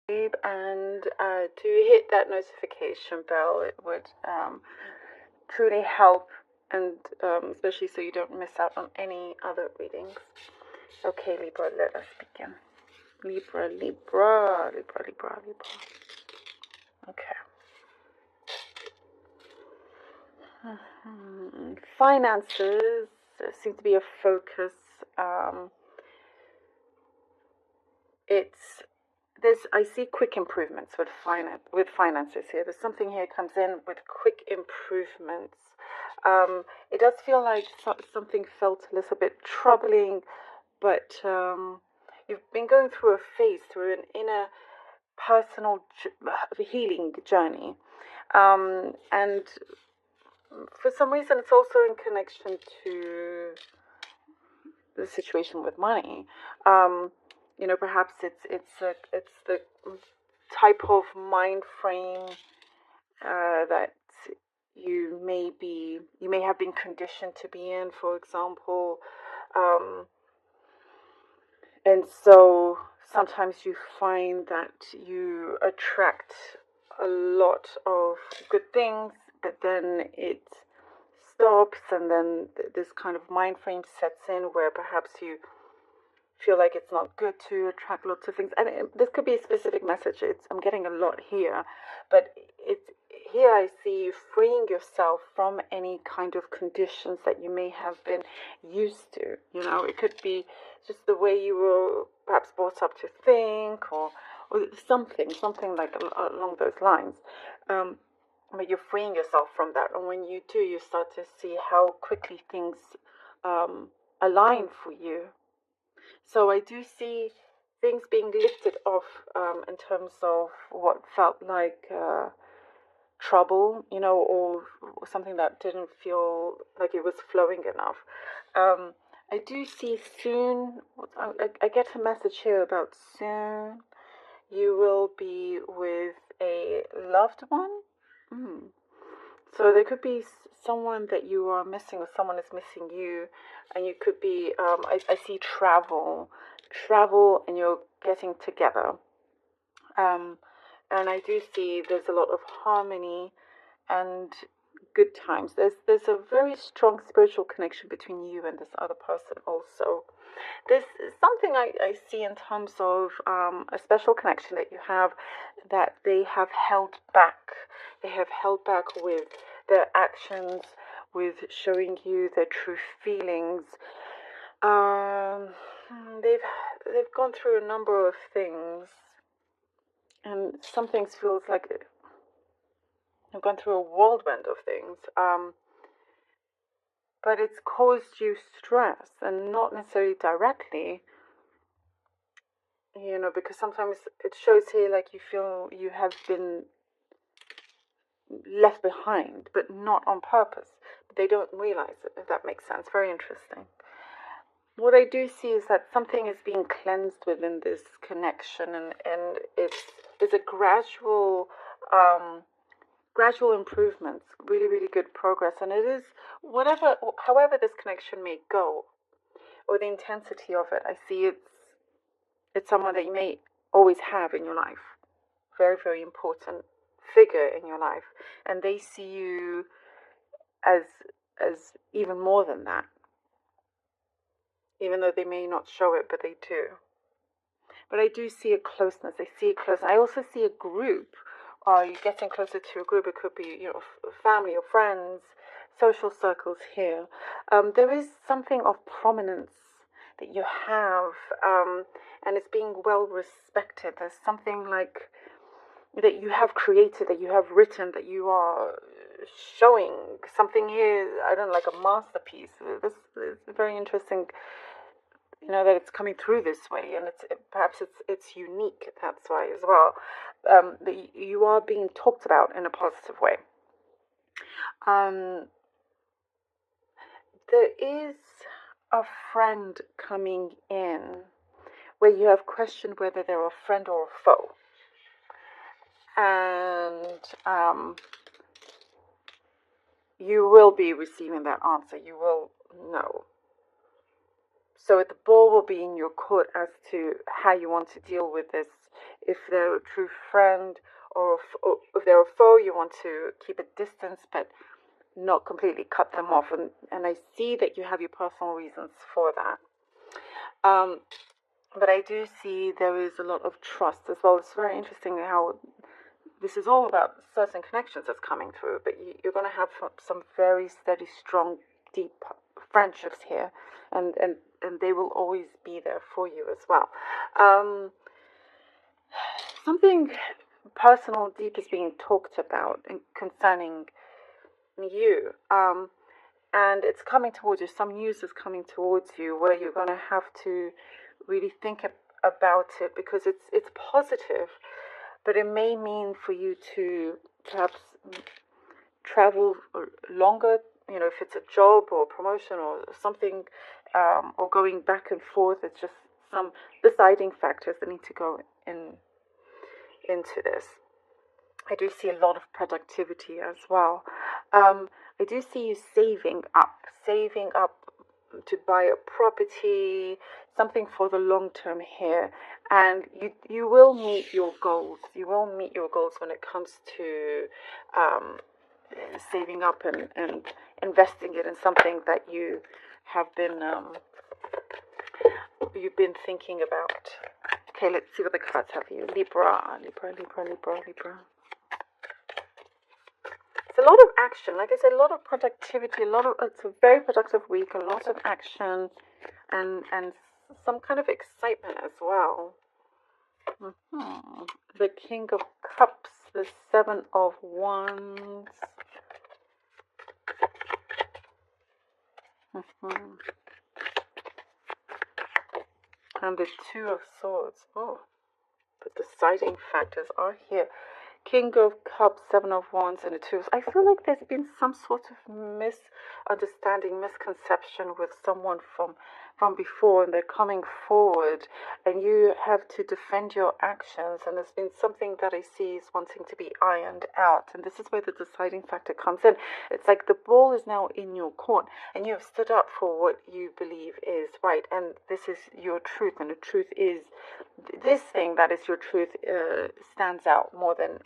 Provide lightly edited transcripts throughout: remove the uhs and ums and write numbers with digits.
and to hit that notification bell. It would truly help, and especially so you don't miss out on any other readings. Okay, Libra, let us begin. Libra. Okay. Finances seem to be a focus. I see quick improvements with finances here. There's something here comes in with quick improvements. It does feel like something felt a little bit troubling, but you've been going through a phase, through an inner personal healing journey, and for some reason it's also in connection to the situation with money. Perhaps it's the type of mind frame that you may have been conditioned to be in, for example, and so sometimes you find that you attract a lot of good things, but then it stops, and then this kind of mind frame sets in where perhaps you feel like it's not good to attract lots of things. And this could be a specific message. I'm getting a lot here, but here I see you freeing yourself from any kind of conditions that you may have been used to. It could be just the way you were perhaps brought up to think, or something like along those lines. But you're freeing yourself from that, and when you do, you start to see how quickly things align for you. So I do see things being lifted off in terms of what felt like trouble, or something that didn't feel like it was flowing enough. I do see soon, I get a message here about soon you will be with a loved one. So there could be someone that you are missing, or someone is missing you, and you could be, I see travel, and you're getting together. And I do see there's a lot of harmony and good times. There's a very strong spiritual connection between you and this other person also. There's something I see in terms of a special connection that you have, that they have held back. They have held back with their actions, with showing you their true feelings. They've gone through a number of things, and some things feels like they've gone through a whirlwind of things. But it's caused you stress, and not necessarily directly, because sometimes it shows here like you feel you have been left behind, but not on purpose. But they don't realize it, if that makes sense. Very interesting. What I do see is that something is being cleansed within this connection, and it's a gradual improvements, really, really good progress. And it is however this connection may go, or the intensity of it, I see it's someone that you may always have in your life. Very, very important figure in your life. And they see you as even more than that. Even though they may not show it, but they do. But I do see a closeness. I see it close. I also see a group. You're getting closer to a group. It could be, family or friends, social circles here. There is something of prominence that you have, and it's being well respected. There's something like that you have created, that you have written, that you are showing something here. I don't know, like a masterpiece. This is very interesting. That it's coming through this way, and perhaps it's unique. That's why as well. That you are being talked about in a positive way. There is a friend coming in where you have questioned whether they're a friend or a foe, and you will be receiving that answer. You will know. So the ball will be in your court as to how you want to deal with this if they're a true friend, or if they're a foe, you want to keep a distance, but not completely cut them off. And I see that you have your personal reasons for that. But I do see there is a lot of trust as well. It's very interesting how this is all about certain connections that's coming through, but you're going to have some very steady, strong, deep friendships here, and they will always be there for you as well. Something personal, deep is being talked about concerning you, and it's coming towards you. Some news is coming towards you where you're going to have to really think about it, because it's positive, but it may mean for you to perhaps travel longer, if it's a job or promotion or something, or going back and forth. It's just some deciding factors that need to go into this. I do see a lot of productivity as well. I do see you saving up to buy a property, something for the long term here, and you will meet your goals. You will meet your goals when it comes to saving up and investing it in something that you have been you've been thinking about. Okay, let's see what the cards have for you. Libra. It's a lot of action. Like I said, a lot of productivity, it's a very productive week, a lot of action, and some kind of excitement as well. The King of Cups, the Seven of Wands. And the Two of Swords. Oh, the deciding factors are here. King of Cups, Seven of Wands, and the Two. I feel like there's been some sort of misunderstanding, misconception with someone from before, and they're coming forward, and you have to defend your actions, and there's been something that I see is wanting to be ironed out, and this is where the deciding factor comes in. It's like the ball is now in your court, and you have stood up for what you believe is right, and this is your truth, and the truth is, this thing that is your truth stands out more than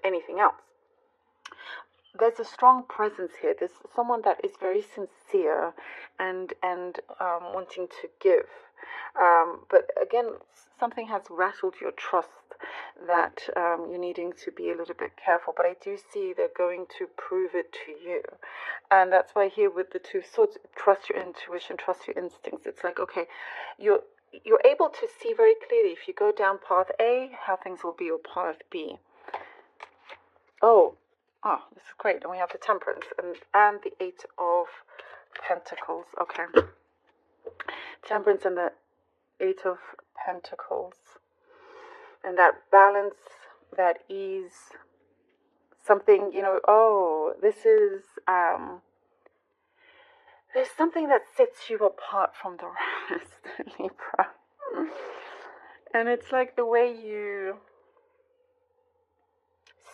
anything else. There's a strong presence here. There's someone that is very sincere and wanting to give. But again, something has rattled your trust that you're needing to be a little bit careful. But I do see they're going to prove it to you. And that's why here with the Two Swords, trust your intuition, trust your instincts. It's like, okay, you're able to see very clearly if you go down path A, how things will be, or path B. Oh, this is great. And we have the Temperance and the Eight of Pentacles. Okay. Temperance and the Eight of Pentacles. And that balance, that ease, something, this is, there's something that sets you apart from the rest, Libra. And it's like the way you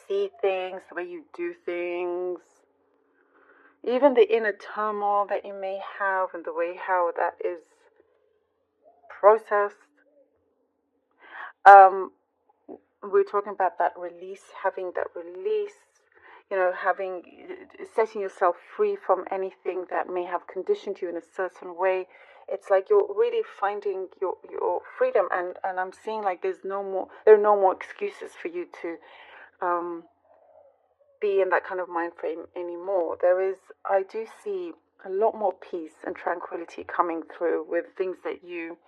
see things, the way you do things, even the inner turmoil that you may have, and the way how that is processed. We're talking about that release, having that release, setting yourself free from anything that may have conditioned you in a certain way. It's like you're really finding your freedom, and I'm seeing like there are no more excuses for you to be in that kind of mind frame anymore. I do see a lot more peace and tranquility coming through with things that you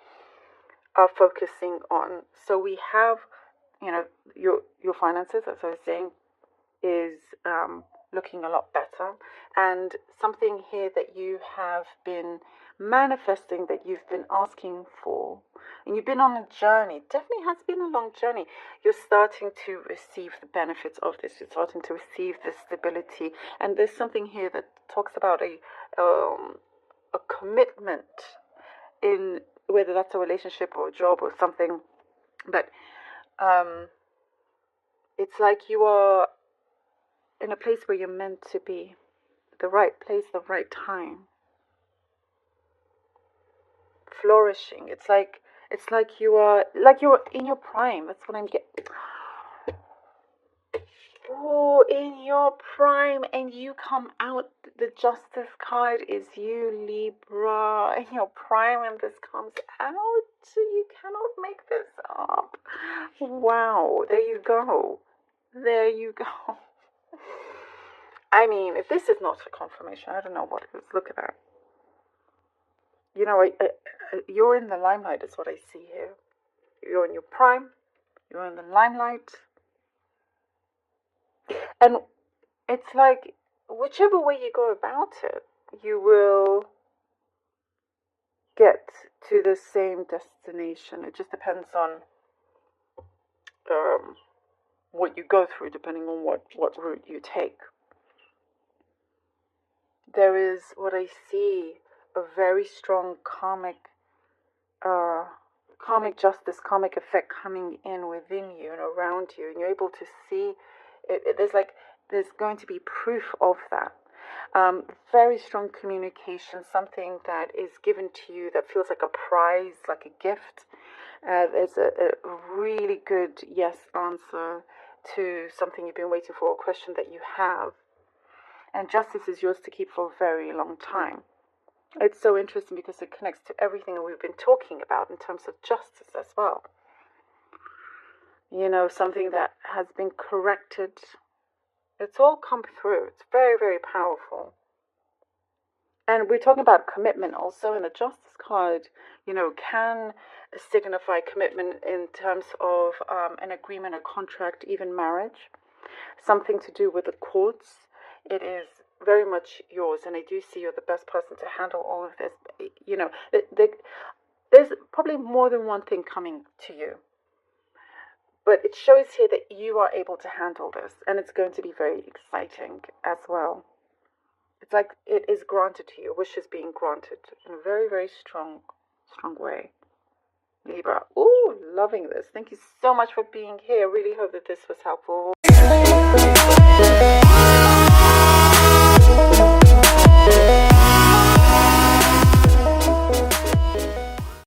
are focusing on. So we have, your finances, as I was saying, is looking a lot better, and something here that you have been manifesting, that you've been asking for, and you've been on a journey. Definitely has been a long journey. You're starting to receive the benefits of this. You're starting to receive the stability, and there's something here that talks about a commitment, in whether that's a relationship or a job or something, but it's like you are in a place where you're meant to be, the right place, the right time, flourishing. It's like It's like you're in your prime. That's what I'm getting. Oh, in your prime, and you come out. The Justice card is you, Libra, in your prime, and this comes out. You cannot make this up. Wow, there you go. There you go. I mean, if this is not a confirmation, I don't know what it is. Look at that. You know, you're in the limelight, is what I see here. You're in your prime. You're in the limelight. And it's like, whichever way you go about it, you will get to the same destination. It just depends on what you go through, depending on what route you take. There is what I see, a very strong karmic justice, karmic effect coming in within you and around you, and you're able to see it. There's going to be proof of that. Very strong communication, something that is given to you that feels like a prize, like a gift. There's a really good yes answer to something you've been waiting for, a question that you have. And justice is yours to keep for a very long time. It's so interesting because it connects to everything that we've been talking about in terms of justice as well. You know, something that has been corrected. It's all come through. It's very, very powerful. And we're talking about commitment also, and the Justice card, you know, can signify commitment in terms of an agreement, a contract, even marriage. Something to do with the courts. It is very much yours, and I do see you're the best person to handle all of this. You know, there's probably more than one thing coming to you, but it shows here that you are able to handle this, and it's going to be very exciting as well. It's like it is granted to you, wish is being granted in a very, very strong way. Libra. Ooh, loving this. Thank you so much for being here. Really hope that this was helpful.